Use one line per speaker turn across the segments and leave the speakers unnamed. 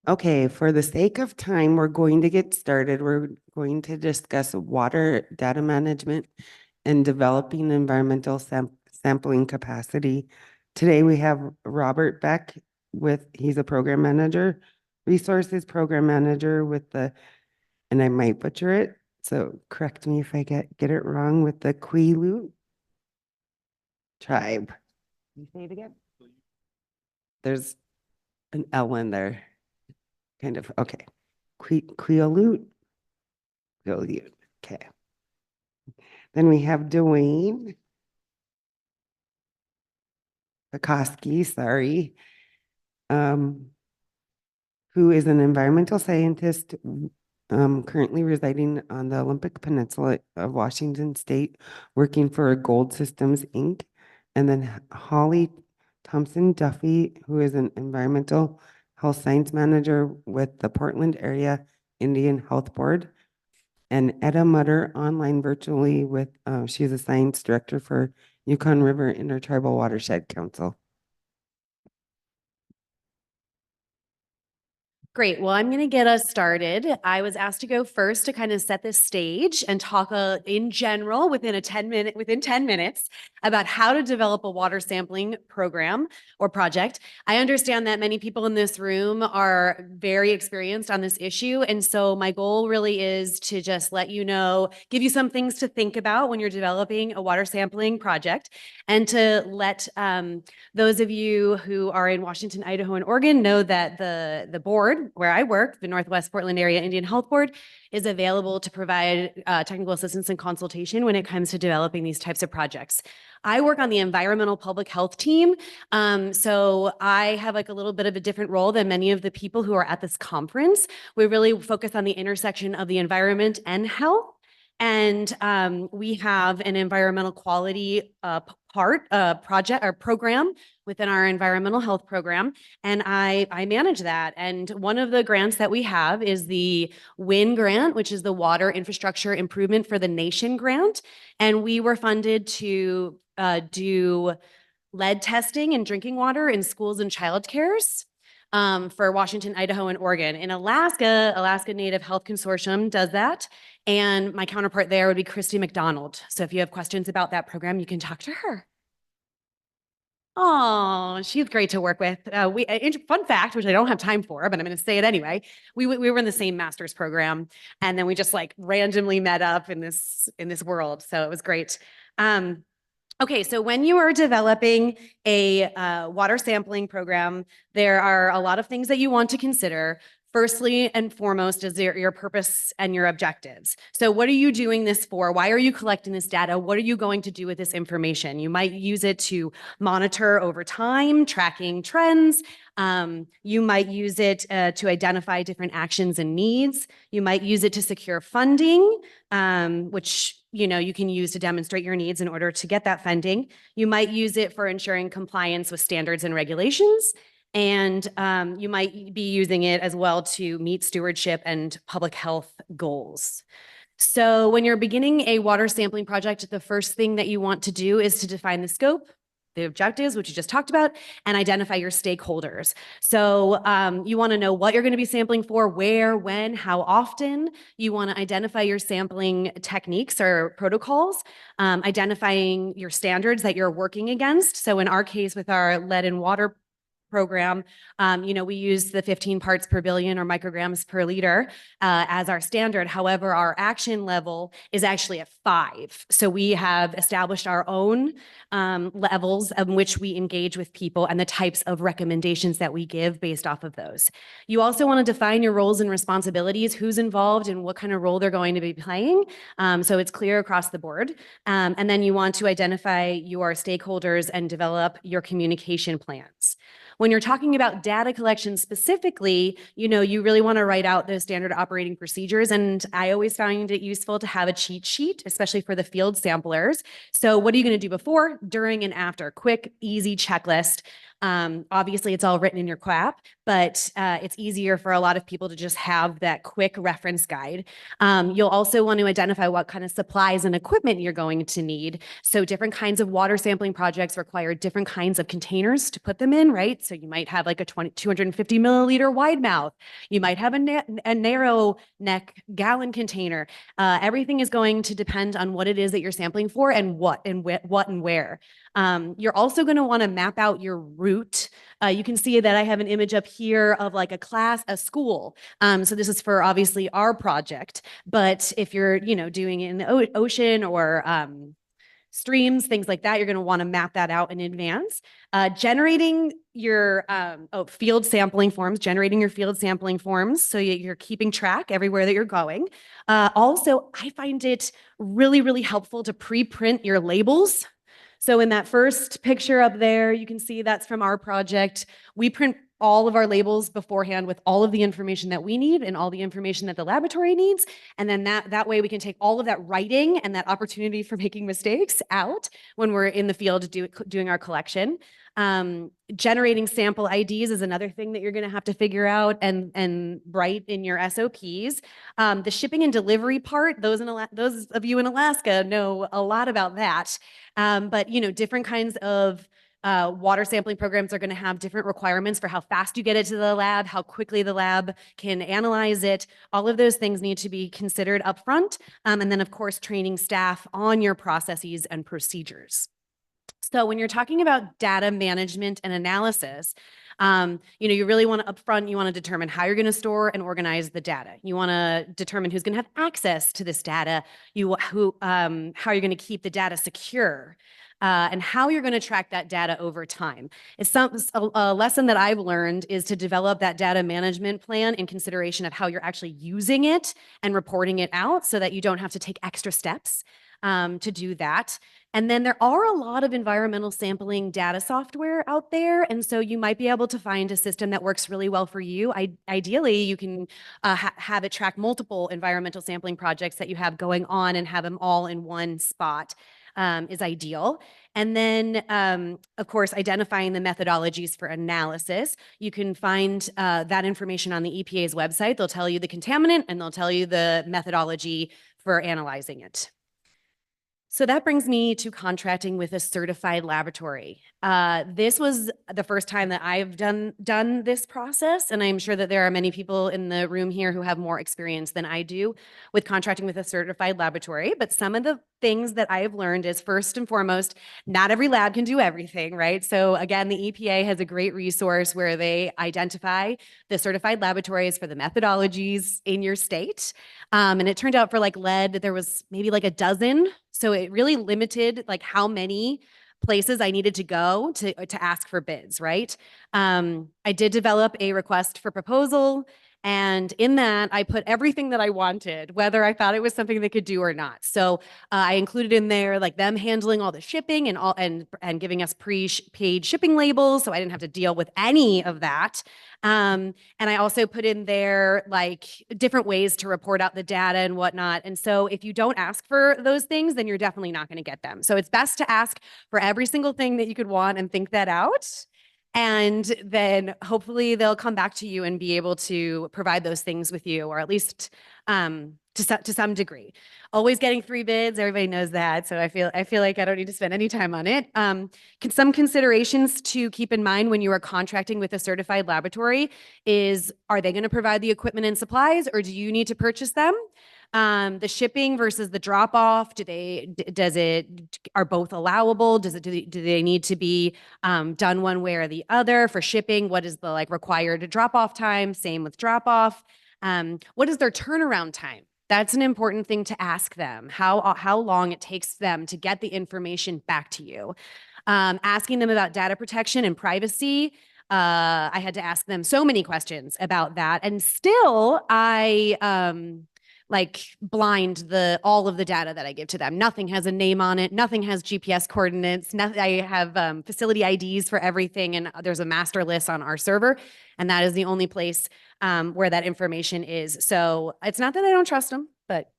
Okay, for the sake of time, we're going to get started. We're going to discuss water data management and developing environmental sampling capacity. Today we have Robert Beck he's a program manager, resources program manager with and I might butcher it, so correct me if I get it wrong, with the Quileute tribe. You say it again? There's an L in there, kind of. Okay. Quileute. Okay. Then we have Dwayne Pekoski, sorry, um, who is an environmental scientist currently residing on the Olympic Peninsula of Washington State, working for Gold Systems, Inc. And then Holly Thompson Duffy, who is an environmental health science manager with the Portland Area Indian Health Board. And Etta Mutter online virtually with, she's a science director for Yukon River Intertribal Watershed Council.
Great. Well, I'm going to get us started. I was asked to go first to kind of set this stage and talk in general within 10 minutes about how to develop a water sampling program or project. I understand that many people in this room are very experienced on this issue. And so my goal really is to just let you know, give you some things to think about when you're developing a water sampling project, and to let those of you who are in Washington, Idaho, and Oregon know that the board where I work, the Northwest Portland Area Indian Health Board, is available to provide technical assistance and consultation when it comes to developing these types of projects. I work on the environmental public health team. So I have like a little bit of a different role than many of the people who are at this conference. We really focus on the intersection of the environment and health. And we have an environmental quality project or program within our environmental health program. And I manage that. And one of the grants that we have is the WIN grant, which is the Water Infrastructure Improvement for the Nation grant. And we were funded to do lead testing in drinking water in schools and childcares for Washington, Idaho, and Oregon. In Alaska, Alaska Native Health Consortium does that. And my counterpart there would be Christy McDonald. So if you have questions about that program, you can talk to her. Oh, she's great to work with. Fun fact, which I don't have time for, but I'm going to say it anyway. We were in the same master's program, and then we just like randomly met up in this world. So it was great. Okay, so when you are developing a water sampling program, there are a lot of things that you want to consider. Firstly and foremost is your purpose and your objectives. So what are you doing this for? Why are you collecting this data? What are you going to do with this information? You might use it to monitor over time, tracking trends. You might use it to identify different actions and needs. You might use it to secure funding, which you can use to demonstrate your needs in order to get that funding. You might use it for ensuring compliance with standards and regulations. And you might be using it as well to meet stewardship and public health goals. So when you're beginning a water sampling project, the first thing that you want to do is to define the scope, the objectives, which you just talked about, and identify your stakeholders. So you want to know what you're going to be sampling for, where, when, how often. You want to identify your sampling techniques or protocols, identifying your standards that you're working against. So in our case, with our lead and water program, we use the 15 parts per billion or micrograms per liter as our standard. However, our action level is actually a 5. So we have established our own levels in which we engage with people and the types of recommendations that we give based off of those. You also want to define your roles and responsibilities, who's involved and what kind of role they're going to be playing. So it's clear across the board. And then you want to identify your stakeholders and develop your communication plans. When you're talking about data collection specifically, you really want to write out those standard operating procedures. And I always find it useful to have a cheat sheet, especially for the field samplers. So what are you going to do before, during, and after? Quick, easy checklist. Obviously, it's all written in your QAP, but it's easier for a lot of people to just have that quick reference guide. You'll also want to identify what kind of supplies and equipment you're going to need. So different kinds of water sampling projects require different kinds of containers to put them in, right? So you might have like a 250 milliliter wide mouth. You might have a narrow neck gallon container. Everything is going to depend on what it is that you're sampling for and what and where. You're also going to want to map out your route. You can see that I have an image up here of like a school. So this is for obviously our project, but if you're, doing it in the ocean or streams, things like that, you're going to want to map that out in advance. Generating your field sampling forms, so you're keeping track everywhere that you're going. Also, I find it really, really helpful to pre-print your labels. So in that first picture up there, you can see that's from our project. We print all of our labels beforehand with all of the information that we need and all the information that the laboratory needs. And then that way we can take all of that writing and that opportunity for making mistakes out when we're in the field doing our collection. Generating sample IDs is another thing that you're going to have to figure out and write in your SOPs. The shipping and delivery part, those of you in Alaska know a lot about that. But different kinds of water sampling programs are going to have different requirements for how fast you get it to the lab, how quickly the lab can analyze it. All of those things need to be considered upfront. And then, of course, training staff on your processes and procedures. So when you're talking about data management and analysis, you really want to upfront, you want to determine how you're going to store and organize the data. You want to determine who's going to have access to this data, how you're going to keep the data secure. And how you're going to track that data over time. A lesson that I've learned is to develop that data management plan in consideration of how you're actually using it and reporting it out so that you don't have to take extra steps to do that. And then there are a lot of environmental sampling data software out there. And so you might be able to find a system that works really well for you. Ideally, you can have it track multiple environmental sampling projects that you have going on and have them all in one spot. Is ideal. And then, of course, identifying the methodologies for analysis. You can find that information on the EPA's website. They'll tell you the contaminant and they'll tell you the methodology for analyzing it. So that brings me to contracting with a certified laboratory. This was the first time that I've done this process, and I'm sure that there are many people in the room here who have more experience than I do with contracting with a certified laboratory. But some of the things that I've learned is, first and foremost, not every lab can do everything, right? So again, the EPA has a great resource where they identify the certified laboratories for the methodologies in your state. And it turned out for like lead, there was maybe like a dozen. So it really limited like how many places I needed to go to ask for bids, right? I did develop a request for proposal. And in that, I put everything that I wanted, whether I thought it was something they could do or not. So I included in there like them handling all the shipping and giving us pre-paid shipping labels, so I didn't have to deal with any of that. And I also put in there like different ways to report out the data and whatnot. And so if you don't ask for those things, then you're definitely not going to get them. So it's best to ask for every single thing that you could want and think that out. And then hopefully they'll come back to you and be able to provide those things with you, or at least to some degree. Always getting free bids, everybody knows that. So I feel like I don't need to spend any time on it. Some considerations to keep in mind when you are contracting with a certified laboratory is, are they going to provide the equipment and supplies, or do you need to purchase them? The shipping versus the drop off, are both allowable? Do they need to be done one way or the other? For shipping, what is the like required drop off time? Same with drop off. What is their turnaround time? That's an important thing to ask them, how long it takes them to get the information back to you. Asking them about data protection and privacy. I had to ask them so many questions about that. And still, I blind all of the data that I give to them. Nothing has a name on it. Nothing has GPS coordinates. I have facility IDs for everything. And there's a master list on our server. And that is the only place where that information is. So it's not that I don't trust them, but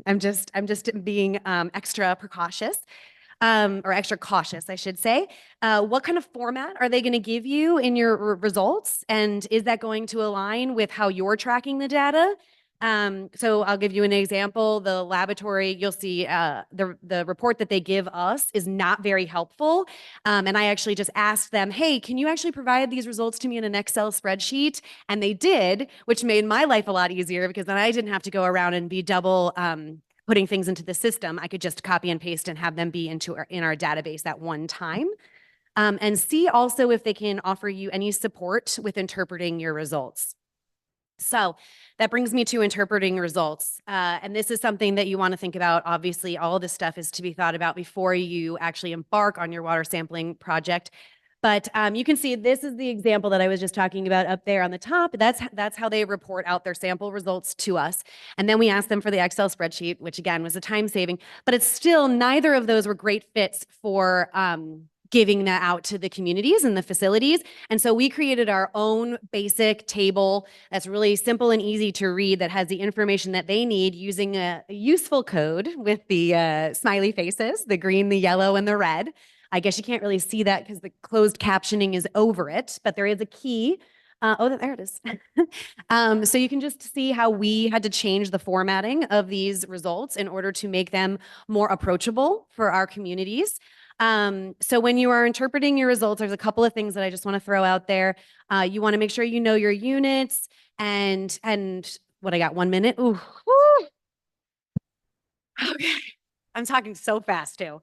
I'm just being extra precautious. or extra cautious, I should say. What kind of format are they going to give you in your results? And is that going to align with how you're tracking the data? So I'll give you an example. The laboratory, you'll see the report that they give us is not very helpful. And I actually just asked them, hey, can you actually provide these results to me in an Excel spreadsheet? And they did, which made my life a lot easier because then I didn't have to go around and be double putting things into the system. I could just copy and paste and have them be in our database at one time. And see also if they can offer you any support with interpreting your results. So that brings me to interpreting results. And this is something that you want to think about. Obviously, all of this stuff is to be thought about before you actually embark on your water sampling project. But you can see this is the example that I was just talking about up there on the top. That's how they report out their sample results to us. And then we asked them for the Excel spreadsheet, which again was a time saving, but it's still neither of those were great fits for giving that out to the communities and the facilities. And so we created our own basic table that's really simple and easy to read that has the information that they need using a useful code with the smiley faces, the green, the yellow, and the red. I guess you can't really see that because the closed captioning is over it, but there is a key. There it is. So you can just see how we had to change the formatting of these results in order to make them more approachable for our communities. So when you are interpreting your results, there's a couple of things that I just want to throw out there. You want to make sure you know your units and what I got 1 minute. Ooh, woo. Okay. I'm talking so fast too.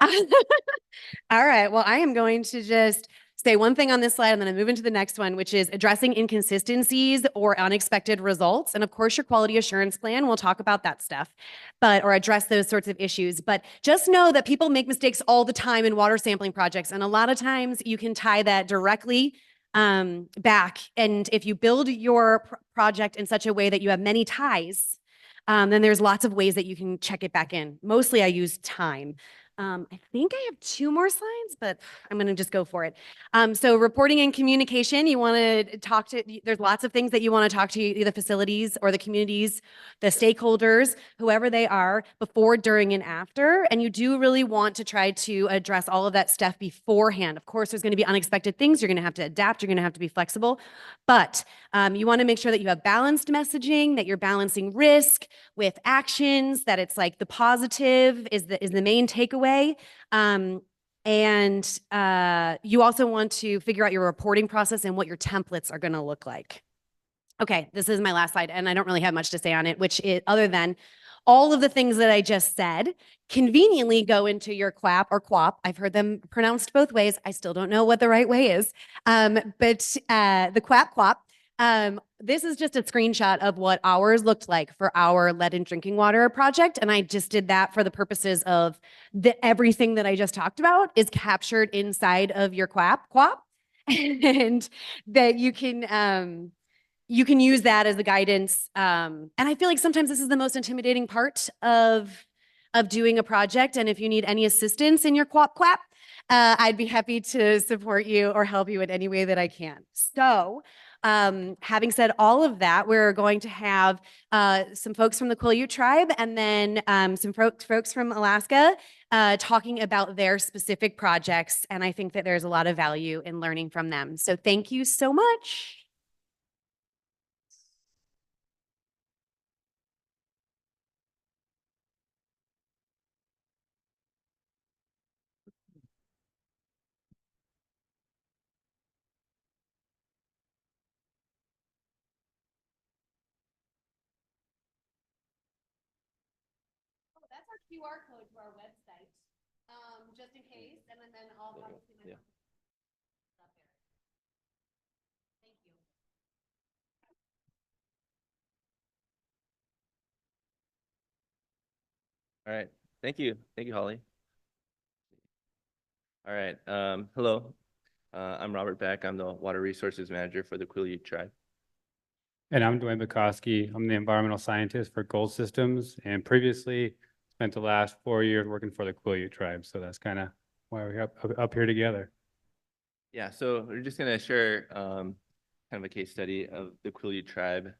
All right. Well, I am going to just say one thing on this slide and then I move into the next one, which is addressing inconsistencies or unexpected results. And of course, your quality assurance plan, we'll talk about that stuff, or address those sorts of issues. But just know that people make mistakes all the time in water sampling projects. And a lot of times you can tie that directly back. And if you build your project in such a way that you have many ties, then there's lots of ways that you can check it back in. Mostly I use time. I think I have 2 more slides, but I'm going to just go for it. So reporting and communication, you want to talk to, there's lots of things that you want to talk to the facilities or the communities, the stakeholders, whoever they are, before, during, and after. And you do really want to try to address all of that stuff beforehand. Of course, there's going to be unexpected things. You're going to have to adapt. You're going to have to be flexible. But you want to make sure that you have balanced messaging, that you're balancing risk with actions, that it's like the positive is the main takeaway. And you also want to figure out your reporting process and what your templates are going to look like. Okay, this is my last slide, and I don't really have much to say on it, which is other than all of the things that I just said conveniently go into your QAP or QAP. I've heard them pronounced both ways. I still don't know what the right way is. But the QAP. This is just a screenshot of what ours looked like for our lead in drinking water project. And I just did that for the purposes of everything that I just talked about is captured inside of your QAP, and that you can use that as the guidance. And I feel like sometimes this is the most intimidating part of doing a project. And if you need any assistance in your QAP, I'd be happy to support you or help you in any way that I can. So having said all of that, we're going to have some folks from the Quileute tribe and then some folks from Alaska talking about their specific projects. And I think that there's a lot of value in learning from them. So thank you so much. That's our QR code to our website, just in case, and then I'll obviously my up there. Thank you.
All right. Thank you. Thank you, Holly. All right. Hello. I'm Robert Beck. I'm the Water Resources Manager for the Quileute tribe.
And I'm Dwayne Bukowski. I'm the environmental scientist for Gold Systems, and previously spent the last 4 years working for the Quileute tribe. So that's kind of why we're up here together.
Yeah, so we're just going to share kind of a case study of the Quileute tribe,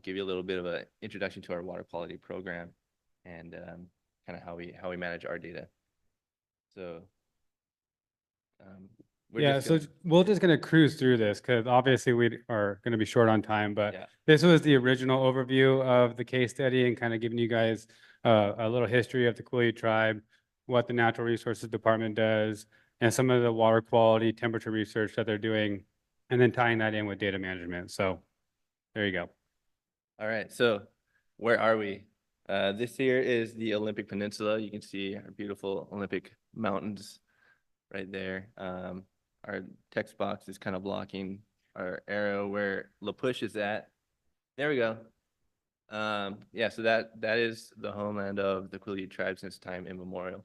give you a little bit of an introduction to our water quality program and kind of how we manage our data. So we're
Yeah,
just
so
gonna,
we're just gonna cruise through this because obviously we are gonna be short on time, but
yeah.
this was the original overview of the case study and kind of giving you guys a little history of the Quileute tribe, what the Natural Resources Department does, and some of the water quality, temperature research that they're doing, and then tying that in with data management. So there you go.
All right, so where are we? This here is the Olympic Peninsula. You can see our beautiful Olympic mountains right there. Our text box is kind of blocking our arrow where La Push is at. There we go. Yeah, so that is the homeland of the Quileute tribe since time immemorial.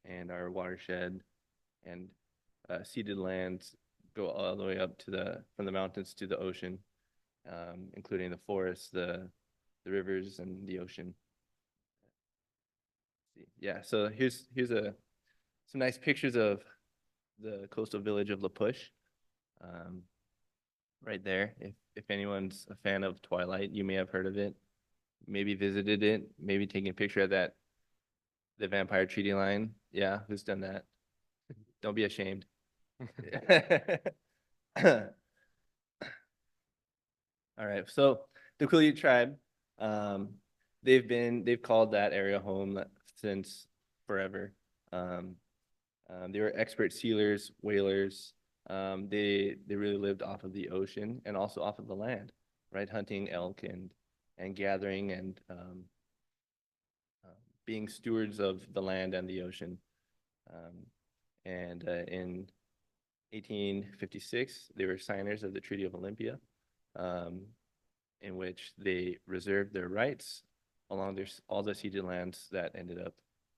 And our watershed and ceded lands go all the way up to from the mountains to the ocean, including the forests, the rivers, and the ocean. Yeah, so here's some nice pictures of the coastal village of La Push. Right there. If anyone's a fan of Twilight, you may have heard of it, maybe visited it, maybe taken a picture of the vampire treaty line. Yeah, who's done that? Don't be ashamed. All right, so the Quileute tribe, they've called that area home since forever. They were expert sealers, whalers. They really lived off of the ocean and also off of the land, right? Hunting elk and gathering and being stewards of the land and the ocean. In 1856, they were signers of the Treaty of Olympia, in which they reserved their rights along all the ceded lands that ended up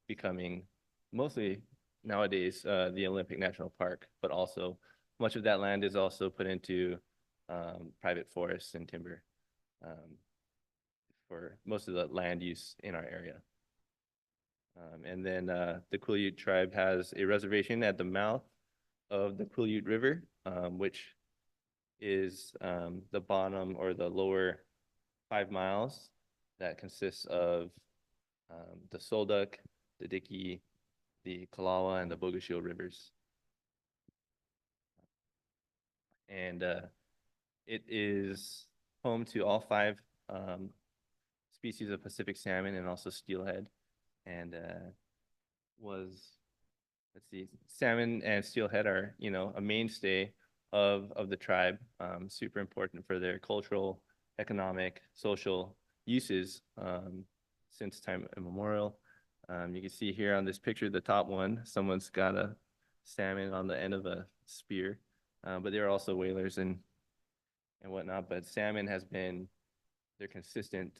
becoming mostly nowadays the Olympic National Park, but also much of that land is also put into private forests and timber for most of the land use in our area. And then the Quileute tribe has a reservation at the mouth of the Quileute River, which is the bottom or the lower 5 miles that consists of the Solduck, the Dickey, the Kalawa, and the Bogashil rivers. And it is home to all 5 species of Pacific salmon and also steelhead. And let's see, salmon and steelhead are, a mainstay of the tribe, super important for their cultural, economic, social uses since time immemorial. You can see here on this picture, the top one, someone's got a salmon on the end of a spear, but there are also whalers and whatnot. But salmon has been their consistent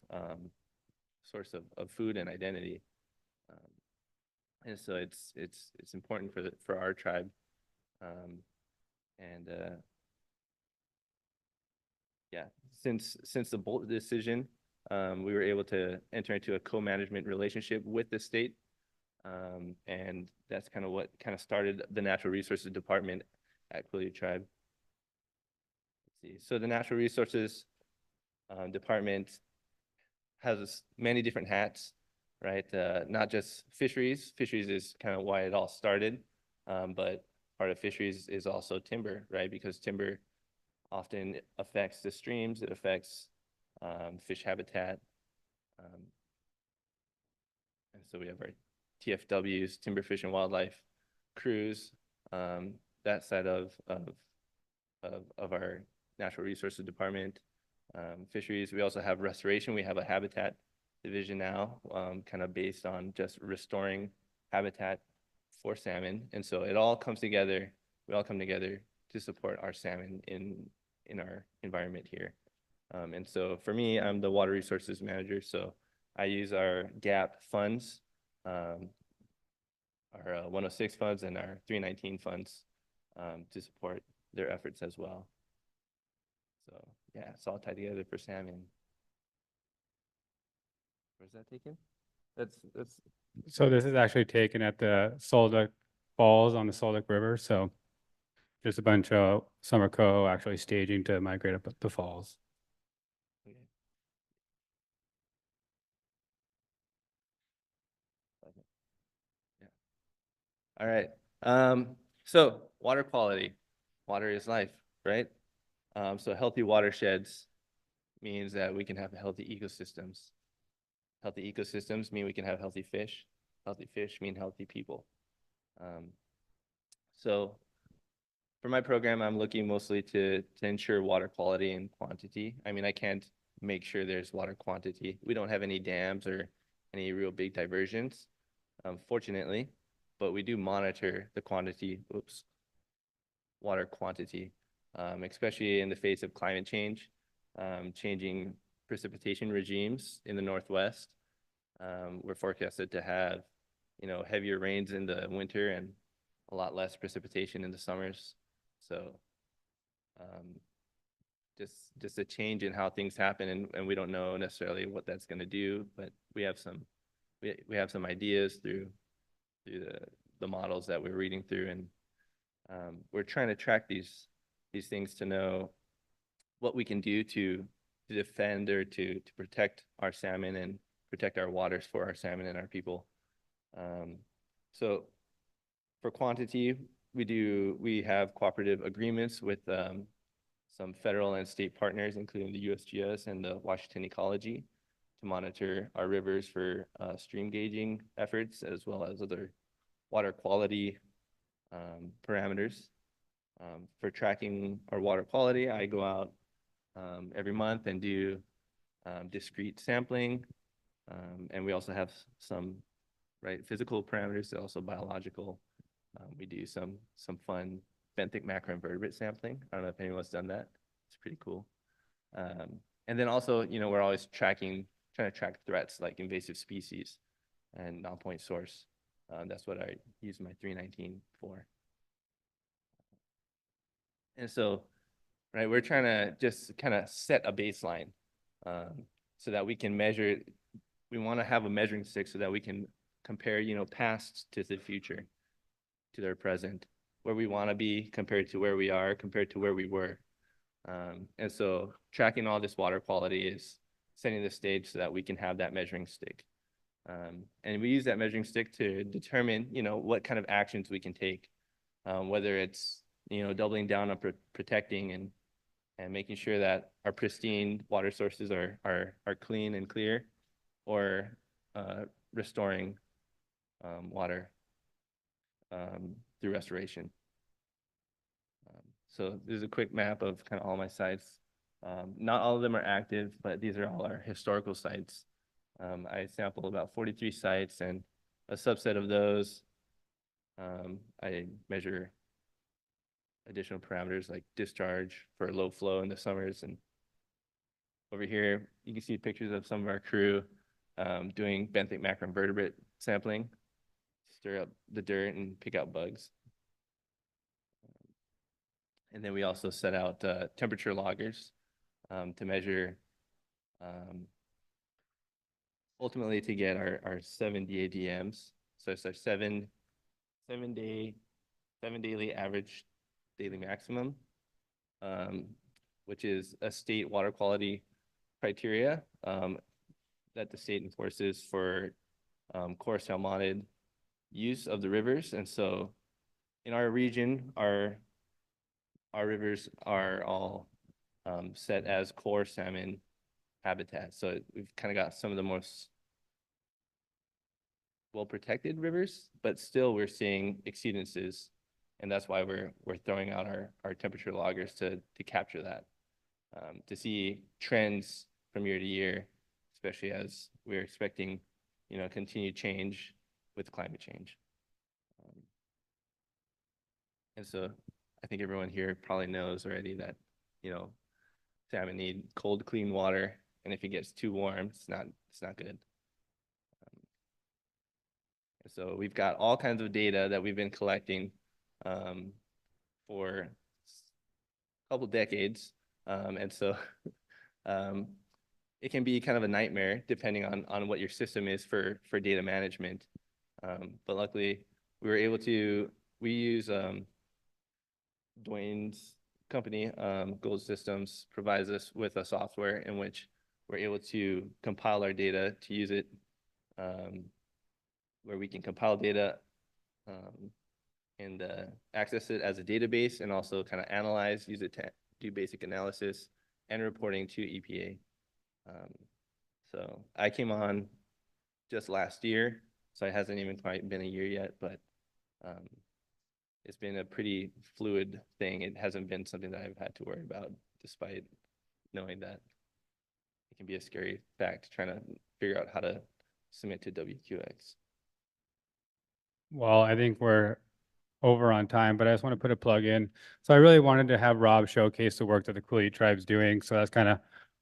source of food and identity. And so it's important for our tribe. And yeah, since the Bolt decision, we were able to enter into a co-management relationship with the state. And that's kind of what started the Natural Resources Department at Quileute Tribe. Let's see. So the Natural Resources Department has many different hats, right? Not just fisheries. Fisheries is kind of why it all started, but part of fisheries is also timber, right? Because timber often affects the streams, it affects fish habitat. And so we have our TFWs, Timber Fish and Wildlife crews, that side of our Natural Resources Department. Fisheries, we also have restoration. We have a habitat division now, kind of based on just restoring habitat for salmon. And so it all comes together. We all come together to support our salmon in our environment here. And so for me, I'm the water resources manager. So I use our GAP funds, our 106 funds and our 319 funds to support their efforts as well. So yeah, it's all tied together for salmon. Where's that taken? That's
So this is actually taken at the Solduck Falls on the Solduck River. So there's a bunch of summer coho actually staging to migrate up the falls.
okay. Okay. Yeah. All right. So water quality, water is life, right? So healthy watersheds means that we can have healthy ecosystems. Healthy ecosystems mean we can have healthy fish. Healthy fish mean healthy people. So for my program, I'm looking mostly to ensure water quality and quantity. I mean, I can't make sure there's water quantity. We don't have any dams or any real big diversions, fortunately, but we do monitor the quantity, water quantity, especially in the face of climate change, changing precipitation regimes in the Northwest. We're forecasted to have, heavier rains in the winter and a lot less precipitation in the summers. So just a change in how things happen, and we don't know necessarily what that's going to do, but we have some ideas through the models that we're reading through, and we're trying to track these things to know what we can do to defend or to protect our salmon and protect our waters for our salmon and our people. So for quantity, we have cooperative agreements with some federal and state partners, including the USGS and the Washington Ecology, to monitor our rivers for stream gauging efforts, as well as other water quality parameters. For tracking our water quality, I go out every month and do discrete sampling. And we also have some physical parameters, also biological. We do some fun benthic macroinvertebrate sampling. I don't know if anyone's done that. It's pretty cool. And then also, we're always trying to track threats like invasive species and non-point source. That's what I use my 319 for. And so, we're trying to just kind of set a baseline so that we can measure. We want to have a measuring stick so that we can compare, past to the future, to their present, where we want to be compared to where we are, compared to where we were. And so tracking all this water quality is setting the stage so that we can have that measuring stick. And we use that measuring stick to determine, what kind of actions we can take, whether it's, doubling down on protecting and making sure that our pristine water sources are clean and clear, or restoring water through restoration. So there's a quick map of kind of all my sites. Not all of them are active, but these are all our historical sites. I sampled about 43 sites, and a subset of those, I measure additional parameters like discharge for low flow in the summers. And over here, you can see pictures of some of our crew doing benthic macroinvertebrate sampling, stir up the dirt and pick out bugs. And then we also set out temperature loggers to measure, ultimately to get our 7 DADMs. So it's our seven daily average daily maximum, which is a state water quality criteria that the state enforces for core salmonid use of the rivers. And so in our region, our rivers are all set as core salmon habitat. So we've kind of got some of the most well-protected rivers, but still we're seeing exceedances. And that's why we're throwing out our temperature loggers to capture that, to see trends from year to year, especially as we're expecting, continued change with climate change. And so I think everyone here probably knows already that, salmon need cold, clean water, and if it gets too warm, it's not good. And so we've got all kinds of data that we've been collecting for a couple decades, and so it can be kind of a nightmare depending on what your system is for data management. But luckily, we use Dwayne's company, Gold Systems, provides us with a software in which we're able to compile our data, to use it, where we can compile data and access it as a database, and also kind of analyze, use it to do basic analysis and reporting to EPA. So I came on just last year, so it hasn't even quite been a year yet, but it's been a pretty fluid thing. It hasn't been something that I've had to worry about, despite knowing that it can be a scary fact trying to figure out how to submit to WQX.
Well, I think we're over on time, but I just want to put a plug in. So I really wanted to have Rob showcase the work that the Cooley Tribe's doing. So that's kind of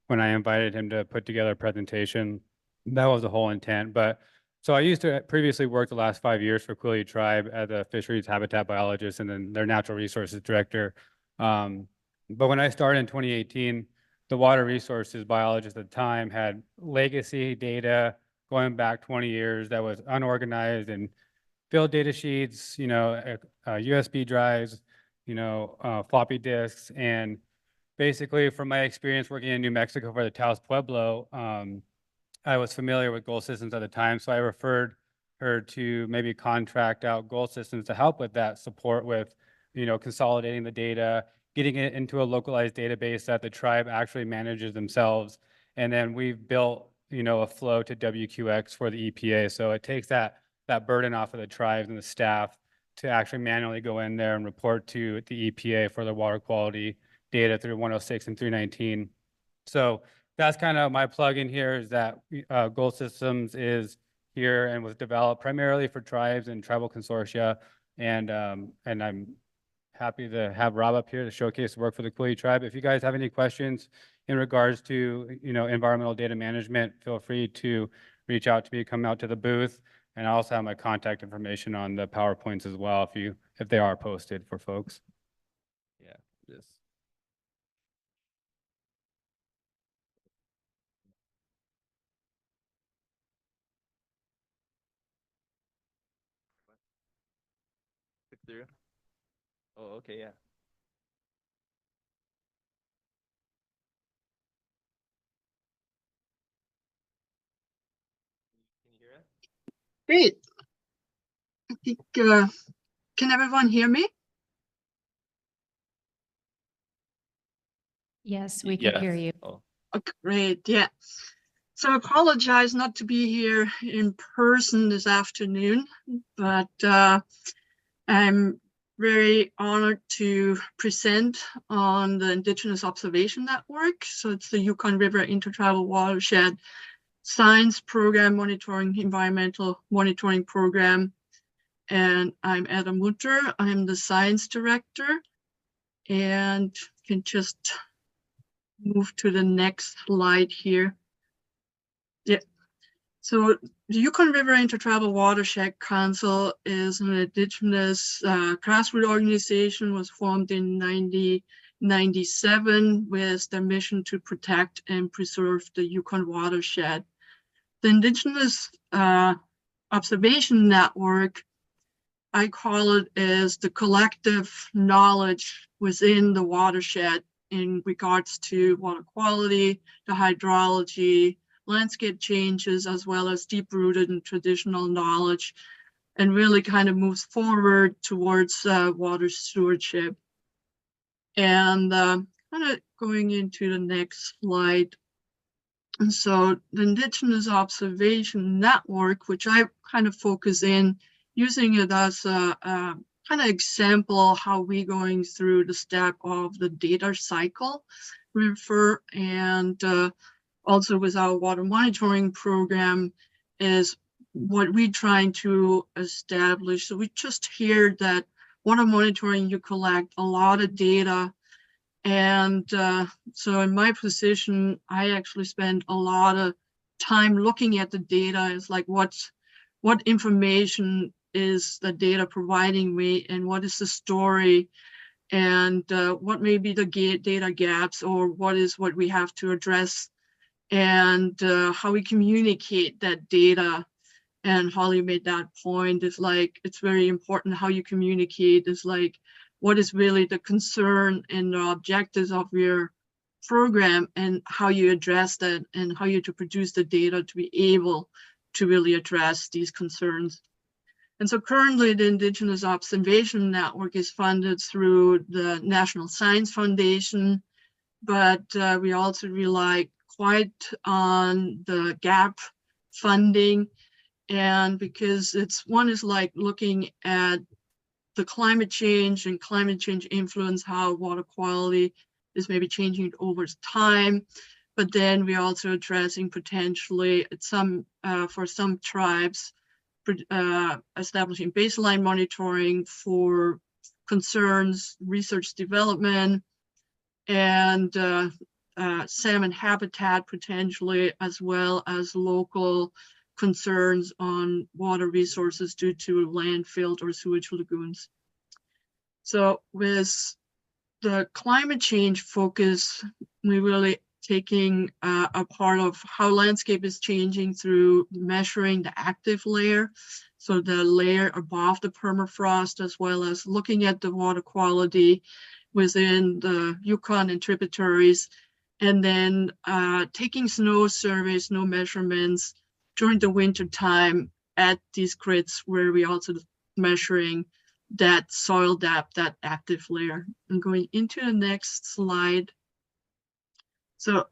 when I invited him to put together a presentation. That was the whole intent. But so I used to previously work the last 5 years for Cooley Tribe as a fisheries habitat biologist and then their natural resources director. But when I started in 2018, the water resources biologist at the time had legacy data going back 20 years that was unorganized and field data sheets, USB drives, floppy disks. And basically from my experience working in New Mexico for the Taos Pueblo, I was familiar with goal systems at the time. So I referred her to maybe contract out goal systems to help with that support with, consolidating the data, getting it into a localized database that the tribe actually manages themselves. And then we've built, a flow to WQX for the EPA. So it takes that burden off of the tribes and the staff to actually manually go in there and report to the EPA for the water quality data through 106 and 319. So that's kind of my plug in here, is that Goal Systems is here and was developed primarily for tribes and tribal consortia. And I'm happy to have Rob up here to showcase the work for the Cooley Tribe. If you guys have any questions in regards to, environmental data management, feel free to reach out to me, come out to the booth. And I also have my contact information on the PowerPoints as well, if they are posted for folks.
Yeah, this. Click through. Oh, okay, yeah. Can you hear us?
Great. I think, can everyone hear me?
Yes, we can hear you.
Oh,
Okay, great, yeah. So I apologize not to be here in person this afternoon, but I'm very honored to present on the Indigenous Observation Network. So it's the Yukon River Intertribal Watershed Science Program Monitoring, Environmental Monitoring Program. And I'm Adam Munter. I'm the Science Director, and can just move to the next slide here. Yeah. So the Yukon River Intertribal Watershed Council is an Indigenous grassroots organization, was formed in 1997 with the mission to protect and preserve the Yukon watershed. The Indigenous Observation Network, I call it, as the collective knowledge within the watershed in regards to water quality, the hydrology, landscape changes, as well as deep-rooted and traditional knowledge, and really kind of moves forward towards water stewardship. And kind of going into the next slide. And so the Indigenous Observation Network, which I kind of focus in, using it as a kind of example how we going through the step of the data cycle refer, and also with our water monitoring program is what we're trying to establish. So we just hear that water monitoring, you collect a lot of data. And so in my position, I actually spend a lot of time looking at the data. It's like what information is the data providing me, and what is the story, and what may be the data gaps, or what we have to address, and how we communicate that data. And Holly made that point. It's like, it's very important how you communicate. Is like, what is really the concern and the objectives of your program, and how you address that, and how you to produce the data to be able to really address these concerns. And so currently the Indigenous Observation Network is funded through the National Science Foundation, but we also rely quite on the gap funding. And because one is like looking at the climate change and climate change influence how water quality is maybe changing over time. But then we're also addressing potentially for some tribes, establishing baseline monitoring for concerns, research development, and salmon habitat potentially, as well as local concerns on water resources due to landfill or sewage lagoons. So with the climate change focus, we really taking a part of how landscape is changing through measuring the active layer, so the layer above the permafrost, as well as looking at the water quality within the Yukon and tributaries, and then taking snow surveys, snow measurements during the winter time at these grids where we also measuring that soil depth, that active layer. And going into the next slide. So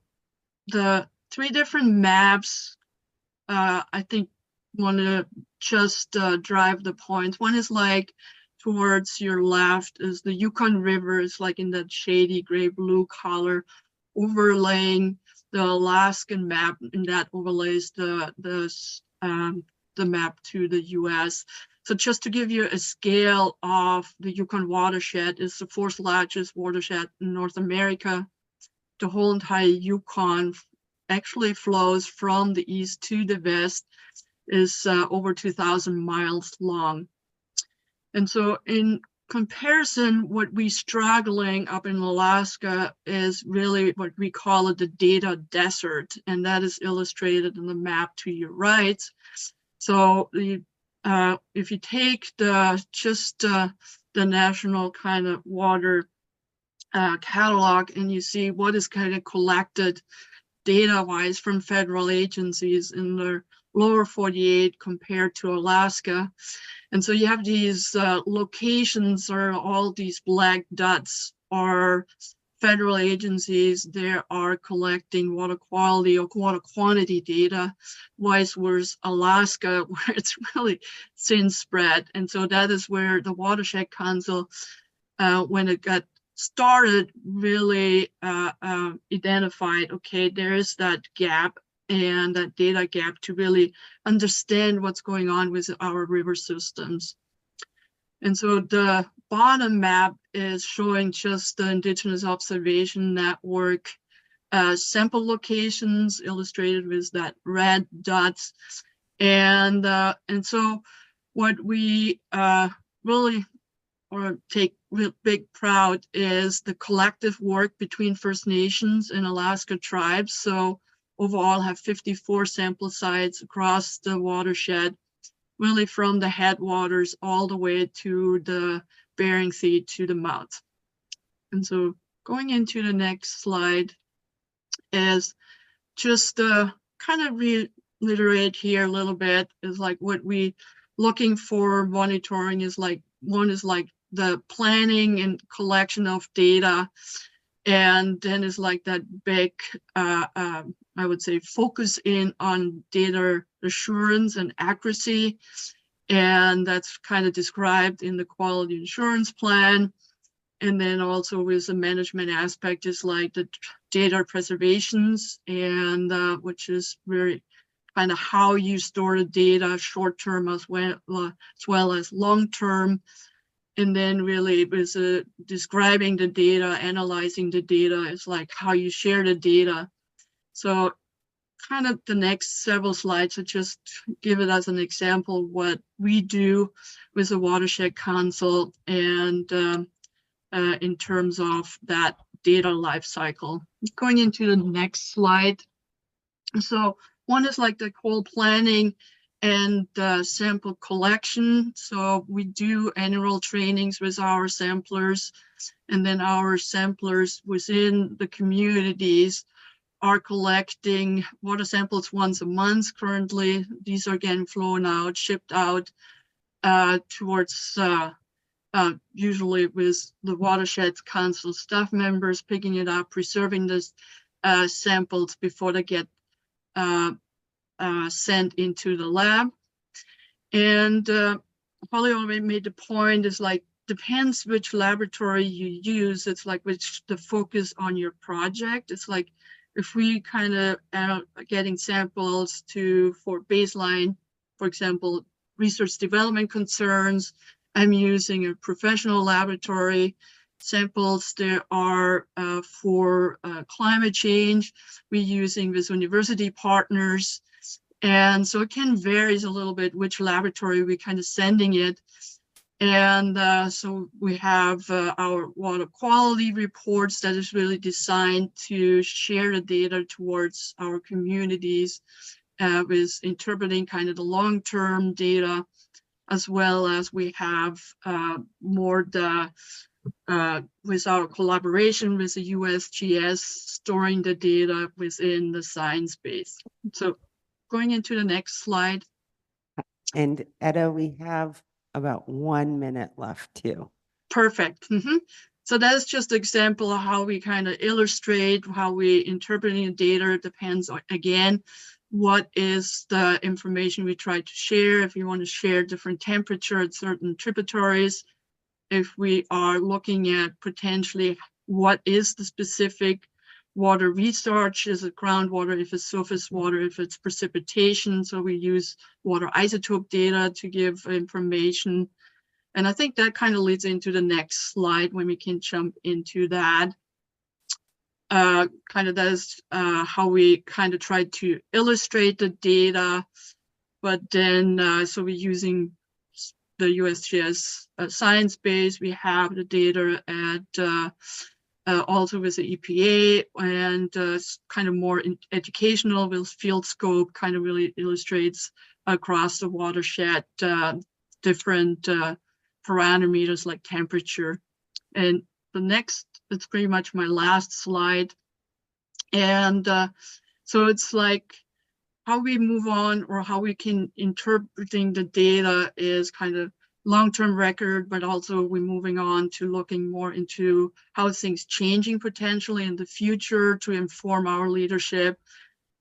the 3 different maps, I think want to just drive the point. One is like towards your left is the Yukon River, is like in that shady gray blue color, overlaying the Alaskan map, and that overlays the map to the US. So just to give you a scale of the Yukon watershed, is the 4th largest watershed in North America. The whole entire Yukon actually flows from the east to the west, is over 2,000 miles long. And so in comparison, what we struggling up in Alaska is really what we call it the data desert, and that is illustrated in the map to your right. So if you take the national kind of water catalog, and you see what is kind of collected data-wise from federal agencies in the lower 48 compared to Alaska. And so you have these locations, or all these black dots are federal agencies. They are collecting water quality or water quantity data, whereas Alaska, where it's really thin spread. And so that is where the Watershed Council, when it got started, really identified, okay, there is that gap, and that data gap, to really understand what's going on with our river systems. And so the bottom map is showing just the Indigenous Observation Network sample locations, illustrated with that red dots. And so what we really take real big proud is the collective work between First Nations and Alaska tribes. So overall have 54 sample sites across the watershed, really from the headwaters all the way to the Bering Sea to the mouth. And so going into the next slide is just kind of reiterate here a little bit, is like what we looking for monitoring is like, one is like the planning and collection of data, and then is like that big I would say focus in on data assurance and accuracy, and that's kind of described in the quality assurance plan. And then also with the management aspect is like the data preservations, and which is very kind of how you store the data short term as well as long term. And then really with describing the data, analyzing the data, is like how you share the data. So kind of the next several slides, to just give it as an example what we do with the Watershed Council, and in terms of that data life cycle. Going into the next slide. So one is like the whole planning and sample collection. So we do annual trainings with our samplers, and then our samplers within the communities are collecting water samples once a month currently. These are getting flown out, shipped out towards usually with the watershed council staff members picking it up, preserving the samples before they get sent into the lab. And Holly already made the point, is like, depends which laboratory you use. It's like which the focus on your project. It's like if we kind of getting samples for baseline, for example, research development concerns, I'm using a professional laboratory. Samples there are for climate change, we're using with university partners. And so it can varies a little bit which laboratory we kind of sending it. And so we have our water quality reports that is really designed to share the data towards our communities with interpreting kind of the long-term data, as well as we have more with our collaboration with the USGS, storing the data within the science base. So going into the next slide.
And Etta, we have about 1 minute left too.
Perfect. So that's just an example of how we kind of illustrate how we interpreting the data. It depends on, again, what is the information we try to share. If you want to share different temperature at certain tributaries, if we are looking at potentially what is the specific water recharge, is it groundwater, if it's surface water, if it's precipitation. So we use water isotope data to give information. And I think that kind of leads into the next slide when we can jump into that. Kind of that is how we kind of try to illustrate the data. But then, so we're using the USGS science base. We have the data at also with the EPA, and kind of more educational with field scope, kind of really illustrates across the watershed different parameters like temperature. And the next, it's pretty much my last slide. And so it's like how we move on, or how we can interpreting the data is kind of long-term record, but also we're moving on to looking more into how things changing potentially in the future to inform our leadership,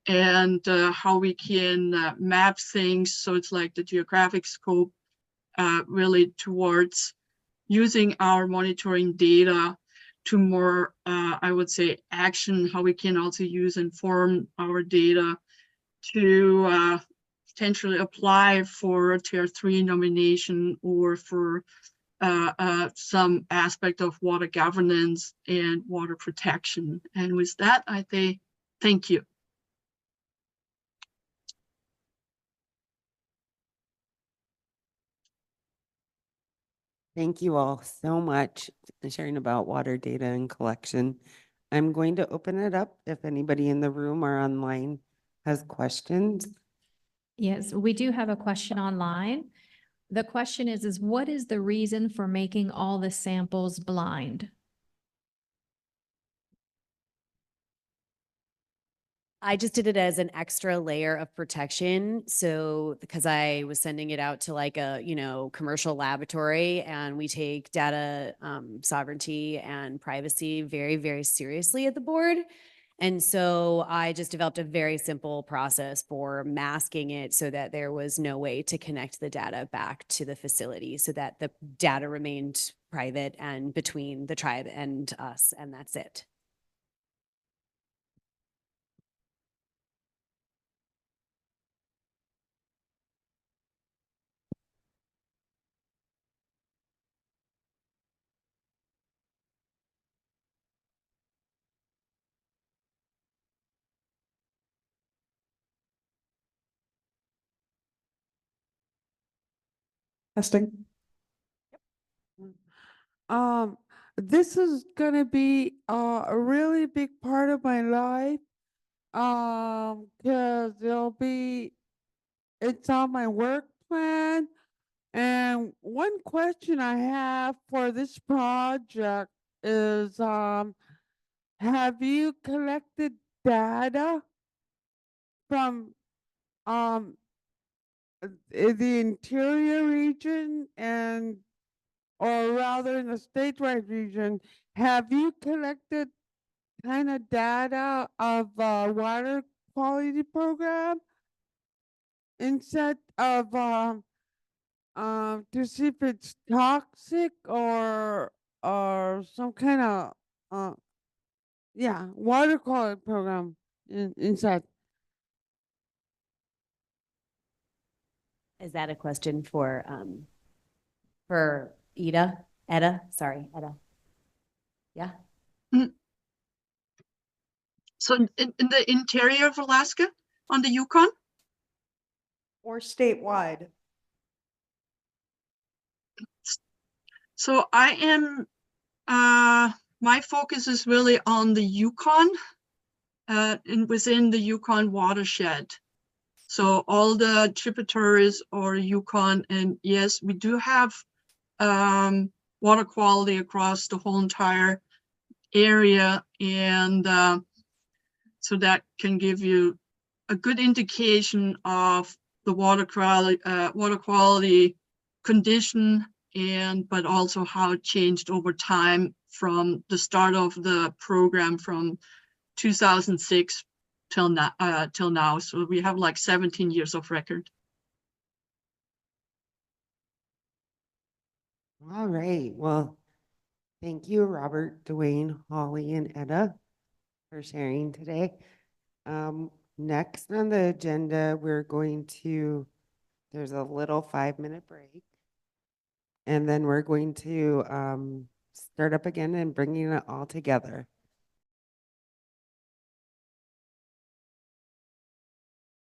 and how we can map things. So it's like the geographic scope really towards using our monitoring data to more, I would say, action, how we can also use inform our data to potentially apply for a tier 3 nomination, or for some aspect of water governance and water protection. And with that, I say thank you.
Thank you all so much for sharing about water data and collection. I'm going to open it up if anybody in the room or online has questions.
Yes, we do have a question online. The question is what is the reason for making all the samples blind?
I just did it as an extra layer of protection. So because I was sending it out to like a, commercial laboratory, and we take data sovereignty and privacy very, very seriously at the board. And so I just developed a very simple process for masking it so that there was no way to connect the data back to the facility, so that the data remained private and between the tribe and us, and that's it.
Testing. This is gonna be a really big part of my life. Cause it's on my work plan. And one question I have for this project is, have you collected data from, in the interior region and, or rather in the statewide region, have you collected kind of data of water quality program instead of to see if it's toxic or some kind of yeah, water quality program inside?
Is that a question for Etta? Sorry, Etta. Yeah.
So in the interior of Alaska, on the Yukon,
Or statewide?
so I am, my focus is really on the Yukon, and within the Yukon watershed. So all the tributaries or Yukon, and yes, we do have water quality across the whole entire area, and so that can give you a good indication of the water quality condition, and but also how it changed over time from the start of the program from 2006 till now. So we have like 17 years of record.
All right, well, thank you, Robert, Dwayne, Holly, and Etta for sharing today. Next on the agenda, we're going to, there's a little 5-minute break. And then we're going to start up again and bringing it all together.